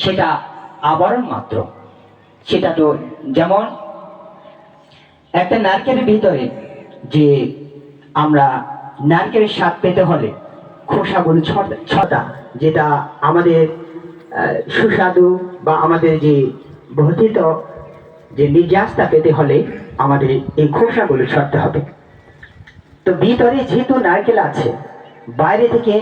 সেটা আবরণ মাত্র। সেটা তো যেমন একটা নারকেলের ভিতরে যে আমরা নারকেলের স্বাদ পেতে হলে খোসাগুলো ছটা, যেটা আমাদের সুস্বাদু বা আমাদের যে বর্ধিত যে নির্যাসটা পেতে হলে আমাদের এই খোসাগুলো ছড়তে হবে। তো ভিতরে যেহেতু নারকেল আছে, বাইরে থেকে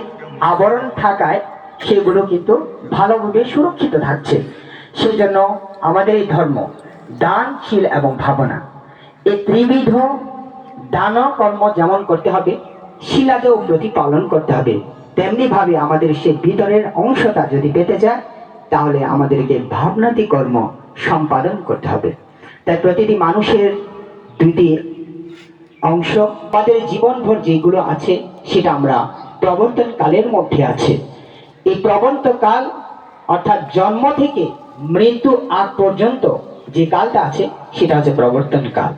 আবরণ থাকায় সেগুলো কিন্তু ভালোভাবে সুরক্ষিত থাকছে। সেই জন্য আমাদের এই ধর্ম দানশীল এবং ভাবনা, এই ত্রিবিধ দান কর্ম যেমন করতে হবে, শিলাকেও প্রতিপালন করতে হবে, তেমনি ভাবে আমাদের সেই ভিতরের অংশটা যদি পেতে যায় তাহলে আমাদেরকে ভাবনাতি কর্ম সম্পাদন করতে হবে। তাই প্রতিটি মানুষের দুইটি অংশ আমাদের জীবনভর যেগুলো আছে সেটা আমরা প্রবর্তন কালের মধ্যে আছে। এই প্রবর্তন কাল অর্থাৎ জন্ম থেকে মৃত্যু আগ পর্যন্ত যে কালটা আছে সেটা হচ্ছে প্রবর্তন কাল,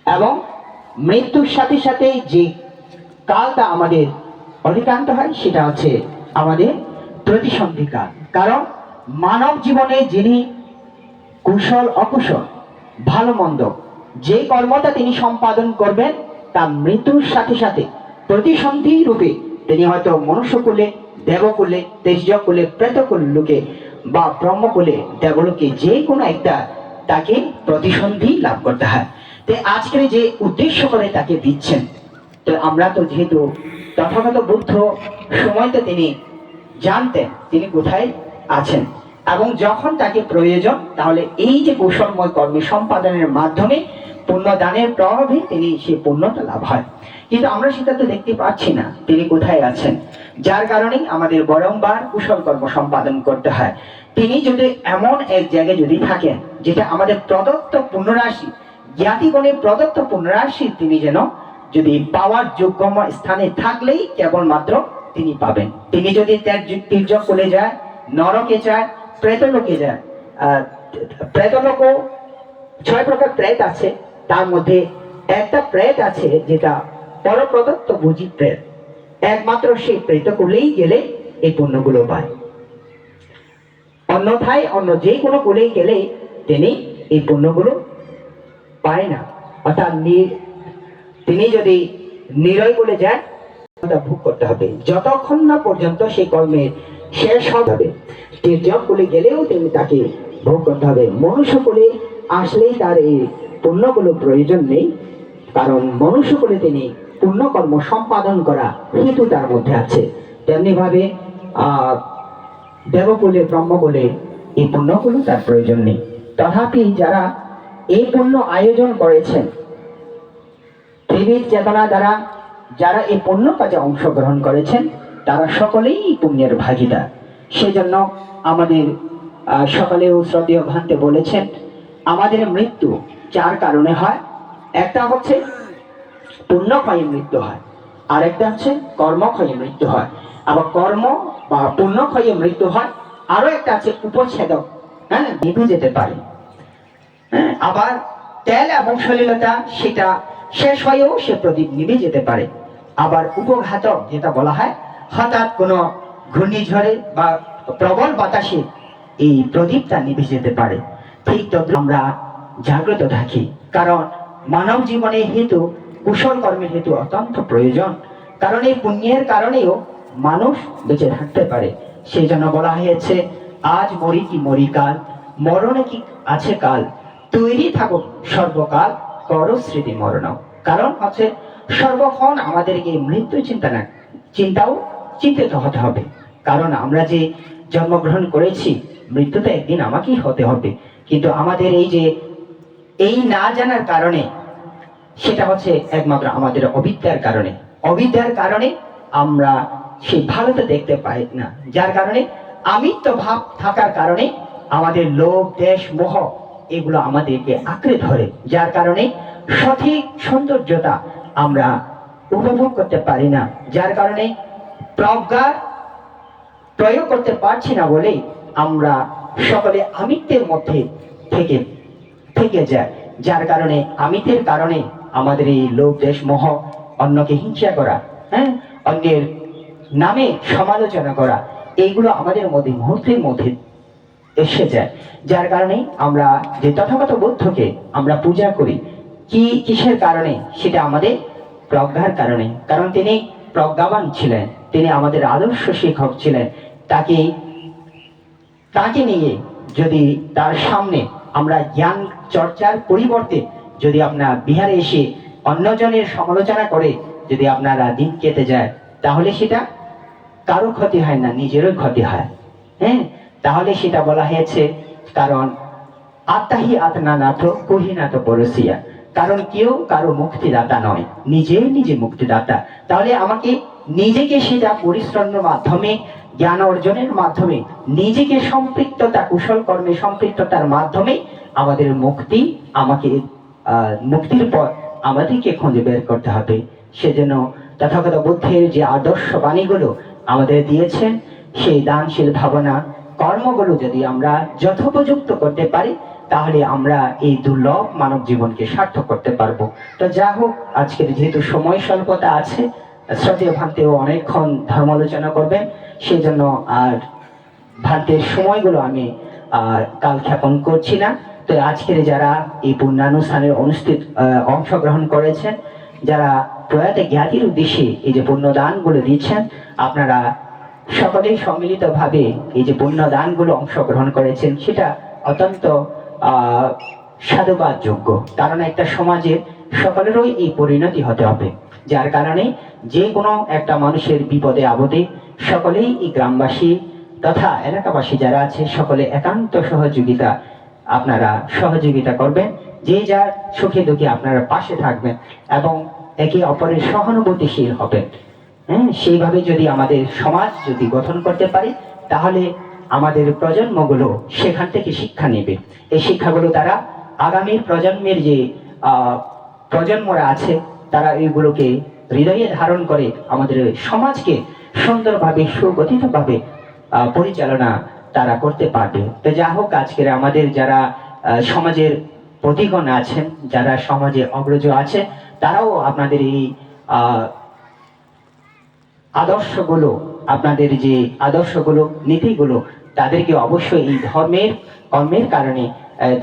এবং মৃত্যুর সাথে সাথে যে কালটা আমাদের অতিক্রান্ত হয় সেটা হচ্ছে আমাদের প্রতিসন্ধি কাল। কারণ মানব জীবনে যিনি কুশল অকুশল ভালো মন্দ যে কর্মটা তিনি সম্পাদন করবেন তা মৃত্যুর সাথে সাথে প্রতিসন্ধি রূপে তিনি হয়তো মনুষ্যকুলে, দেবকুলে, তেজকুলে, প্রেতকুলে বা ব্রহ্মকুলে, দেবলোকে যে কোনো একটা তাকে প্রতিসন্ধি লাভ করতে হয়। তো আজকের যে উদ্দেশ্য করে তাকে দিচ্ছেন, তো আমরা তো যেহেতু তথাগত বুদ্ধ সময়তে তিনি জানতেন তিনি কোথায় আছেন, এবং যখন তাকে প্রয়োজন তাহলে এই যে কৌশলময় কর্ম সম্পাদনের মাধ্যমে পুণ্যদানের প্রভাবে তিনি সেই পুণ্যটা লাভ হয়। কিন্তু আমরা সেটা তো দেখতে পাচ্ছি না তিনি কোথায় আছেন, যার কারণে আমাদের বারংবার কুশল কর্ম সম্পাদন করতে হয়। তিনি যদি এমন এক জায়গায় যদি থাকেন যেটা আমাদের প্রদত্ত পুণ্যরাশি, জ্ঞাতিগণে প্রদত্ত পুণ্যরাশি তিনি যেন যদি পাওয়ার যোগ্য স্থানে থাকলেই কেবলমাত্র তিনি পাবেন। তিনি যদি তির্যক কুলে যায়, নরকে যায়, প্রেতলোকে যায়, প্রেতলোকও 6 প্রকার প্রেত আছে, তার মধ্যে একটা প্রেত আছে যেটা পরপ্রদত্ত বুঝি প্রেত, একমাত্র সেই প্রেতকুলেই গেলে এই পুণ্যগুলো পায়। অন্যথায় অন্য যে কোনো কুলেই গেলে তিনি এই পুণ্যগুলো পায় না। অর্থাৎ তিনি যদি নিরয় বলে যান ভোগ করতে হবে যতক্ষণ না পর্যন্ত সেই কর্মের শেষ হবে। তির্যক কুলে গেলেও তিনি তাকে ভোগ করতে হবে। মনুষ্য কুলে আসলেই তার এই পুণ্যগুলো প্রয়োজন নেই, কারণ মনুষ্য কুলে তিনি পুণ্যকর্ম সম্পাদন করা হেতু তার মধ্যে আছে। তেমনি ভাবে দেবকুলে, ব্রহ্মকুলে এই পুণ্যগুলো তার প্রয়োজন নেই। তথাপি যারা এই পুণ্য আয়োজন করেছেন, ত্রিবিধ চেতনা দ্বারা যারা এই পুণ্য কাজে অংশগ্রহণ করেছেন তারা সকলেই পুণ্যের ভাগীদার। সেজন্য আমাদের সকালেও শ্রদ্ধেয় ভান্তে বলেছেন আমাদের মৃত্যু 4 কারণে হয়। একটা হচ্ছে পুণ্যক্ষয়ে মৃত্যু হয়, আর একটা হচ্ছে কর্মক্ষয়ে মৃত্যু হয়। আবার কর্ম বা পুণ্যক্ষয়ে মৃত্যু হয়, আরো একটা আছে উপচ্ছেদক, নিভে যেতে পারে। আবার তেল এবং সলিলতা সেটা শেষ হয়েও সে প্রদীপ নিভে যেতে পারে। আবার উপঘাতক যেটা বলা হয়, হঠাৎ কোনো ঘূর্ণিঝড়ে বা প্রবল বাতাসে এই প্রদীপটা নিভে যেতে পারে। ঠিক তত আমরা জাগ্রত থাকি, কারণ মানব জীবনে হেতু কুশল কর্মের হেতু অত্যন্ত প্রয়োজন। কারণ এই পুণ্যের কারণেও মানুষ বেঁচে থাকতে পারে। সেই জন্য বলা হয়েছে আজ মরি কি মরি কাল, মরণে কি আছে কাল, তৈরি থাকো সর্বকাল করো স্মৃতি মরণ। কারণ হচ্ছে সর্বক্ষণ আমাদেরকে মৃত্যু চিন্তাও চিন্তিত হতে হবে। কারণ আমরা যে জন্মগ্রহণ করেছি মৃত্যুটা একদিন আমাকেই হতে হবে। কিন্তু আমাদের এই না জানার কারণে, সেটা হচ্ছে একমাত্র আমাদের অবিদ্যার কারণে। অবিদ্যার কারণে আমরা সেই ভালোটা দেখতে পাই না, যার কারণে আমিত্ব ভাব থাকার কারণে আমাদের লোভ, দেশ, মোহ এগুলো আমাদেরকে আঁকড়ে ধরে, যার কারণে সঠিক সৌন্দর্যতা আমরা উপভোগ করতে পারি না। যার কারণে প্রজ্ঞা প্রয়োগ করতে পারছি না বলে আমরা সকলে আমিত্বের মধ্যে থেকে যায়। যার কারণে আমিত্বের কারণে আমাদের এই লোভ, দেশ, মোহ, অন্যকে হিংসা করা, অন্যের নামে সমালোচনা করা, এইগুলো আমাদের মধ্যে মুহূর্তের মধ্যে এসে যায়। যার কারণে আমরা যে তথাগত বুদ্ধকে আমরা পূজা করি, কিসের কারণে? সেটা আমাদের প্রজ্ঞার কারণে। কারণ তিনি প্রজ্ঞাবান ছিলেন, তিনি আমাদের আদর্শ শিক্ষক ছিলেন। তাকে তাকে নিয়ে যদি তার সামনে আমরা জ্ঞান চর্চার পরিবর্তে যদি আপনার বিহারে এসে অন্যজনের সমালোচনা করে যদি আপনারা দিন কেটে যায়, তাহলে সেটা কারো ক্ষতি হয় না, নিজেরও ক্ষতি হয়। হ্যাঁ, তাহলে সেটা বলা হয়েছে, কারণ আত্মাহি আত্মনাথ কহিনাথ পরশিয়া, কারণ কেউ কারো মুক্তিদাতা নয়, নিজে নিজে মুক্তিদাতা। তাহলে আমাকে নিজেকে সেটা পরিশ্রমের মাধ্যমে, জ্ঞান অর্জনের মাধ্যমে, নিজেকে সম্পৃক্ততা, কুশল কর্মে সম্পৃক্ততার মাধ্যমে আমাদের মুক্তি, আমাকে মুক্তির পথ আমাদেরকে খুঁজে বের করতে হবে। সেজন্য তথাগত বুদ্ধের যে আদর্শ বাণীগুলো আমাদের দিয়েছেন, সেই দানশীল ভাবনা কর্মগুলো যদি আমরা যথোপযুক্ত করতে পারি, তাহলে আমরা এই দুর্লভ মানব জীবনকে সার্থক করতে পারবো। তো যা হোক, আজকের যেহেতু সময় স্বল্পতা আছে, শ্রদ্ধেয় ভান্তেও অনেকক্ষণ ধর্মালোচনা করবেন, সেই জন্য আর ভান্তের সময়গুলো আমি কালক্ষেপণ করছি না। তো আজকের যারা এই পুণ্যানুষ্ঠানের অংশগ্রহণ করেছেন, যারা প্রয়াত জ্ঞাতির উদ্দেশ্যে এই যে পুণ্যদানগুলো দিচ্ছেন, আপনারা সকলেই সম্মিলিতভাবে এই যে পুণ্যদানগুলো অংশগ্রহণ করেছেন, সেটা অত্যন্ত সাধুবাদযোগ্য। কারণ একটা সমাজে সকলেরই এই পরিণতি হতে হবে। যার কারণে যে কোনো একটা মানুষের বিপদে আপদে সকলেই এই গ্রামবাসী তথা এলাকাবাসী যারা আছে, সকলে একান্ত আপনারা সহযোগিতা করবেন, যে যার সুখে দুঃখে আপনারা পাশে থাকবেন এবং একে অপরের সহানুভূতিশীল হবেন। হ্যাঁ, সেইভাবে যদি আমাদের সমাজ যদি গঠন করতে পারি, তাহলে আমাদের প্রজন্মগুলো সেখান থেকে শিক্ষা নেবে। এই শিক্ষাগুলো তারা আগামী প্রজন্মের যে প্রজন্মরা আছে, তারা এইগুলোকে হৃদয়ে ধারণ করে আমাদের সমাজকে সুন্দরভাবে, সুগঠিতভাবে পরিচালনা তারা করতে পারবে। তো যা হোক, আজকের আমাদের যারা সমাজের প্রতিগণ আছেন, যারা সমাজে অগ্রজ আছে, তারাও আপনাদের এই আদর্শগুলো, আপনাদের যে আদর্শগুলো, নীতিগুলো, তাদেরকে অবশ্যই এই ধর্মের কর্মের কারণে,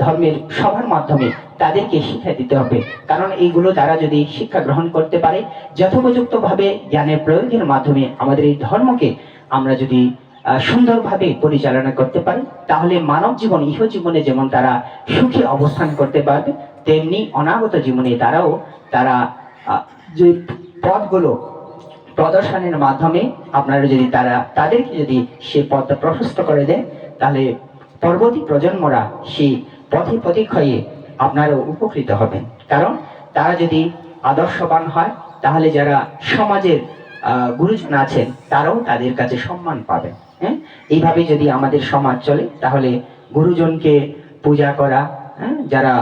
ধর্মের সভার মাধ্যমে তাদেরকে শিক্ষা দিতে হবে। কারণ এইগুলো তারা যদি শিক্ষা গ্রহণ করতে পারে, যথোপযুক্তভাবে জ্ঞানের প্রয়োগের মাধ্যমে আমাদের এই ধর্মকে আমরা যদি সুন্দরভাবে পরিচালনা করতে পারি, তাহলে মানব জীবন, ইহ জীবনে যেমন তারা সুখে অবস্থান করতে পারবে, তেমনি অনাগত জীবনে তারা যে পথগুলো প্রদর্শনের মাধ্যমে আপনারা যদি তাদেরকে যদি সে পথটা প্রশস্ত করে দেন, তাহলে পরবর্তী প্রজন্মরা সেই পথে প্রতীক্ষয়ে আপনারাও উপকৃত হবেন। কারণ তারা যদি আদর্শবান হয়, তাহলে যারা সমাজের গুরুজন আছেন, তারাও তাদের কাছে সম্মান পাবেন। হ্যাঁ, এইভাবে যদি আমাদের সমাজ চলে, তাহলে গুরুজনকে পূজা করা, যারা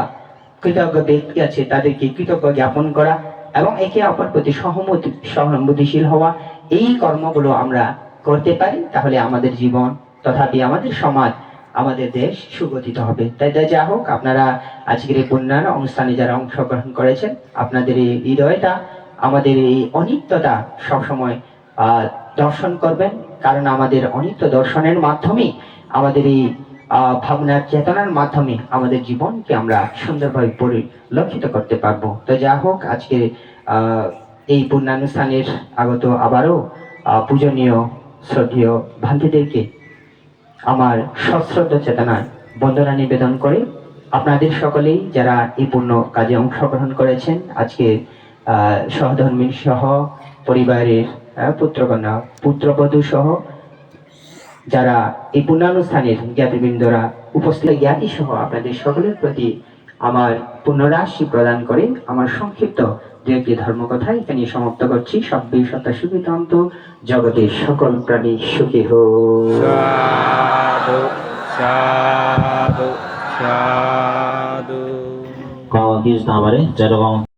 কৃতজ্ঞ ব্যক্তি আছে তাদেরকে কৃতজ্ঞ জ্ঞাপন করা এবং একে অপর প্রতি সহানুভূতিশীল হওয়া, এই কর্মগুলো আমরা করতে পারি, তাহলে আমাদের জীবন তথাপি আমাদের সমাজ, আমাদের দেশ সুগঠিত হবে। তাই যা হোক, আপনারা আজকের এই পুণ্যান অনুষ্ঠানে যারা অংশগ্রহণ করেছেন, আপনাদের এই হৃদয়টা, আমাদের এই অনিত্যতা সবসময় দর্শন করবেন। কারণ আমাদের অনিত্য দর্শনের মাধ্যমে, আমাদের এই ভাবনার চেতনার মাধ্যমে আমাদের জীবনকে আমরা সুন্দরভাবে পরিলক্ষিত করতে পারবো। তো যা হোক, আজকে এই পুণ্যানুষ্ঠানের আগত আবারও পূজনীয় শ্রদ্ধেয় ভান্তিদেরকে আমার সশ্রদ্ধ চেতনায় বন্দনা নিবেদন করে, আপনাদের সকলেই যারা এই পুণ্য কাজে অংশগ্রহণ করেছেন, আজকে সহধর্মী সহ পরিবারের পুত্রকন্যা, পুত্রবধূ সহ যারা এই পুণ্যানুষ্ঠানের জ্ঞাতিবৃন্দরা উপস্থিত, জ্ঞাতি সহ আপনাদের সকলের প্রতি আমার পুণ্যরাশি প্রদান করে আমার সংক্ষিপ্ত দু একটি ধর্মকথা এখানে সমাপ্ত করছি। সব্যই সত্তা সুখিতান্ত, জগতের সকল প্রাণী সুখী হোক। সাধু সাধু সাধু।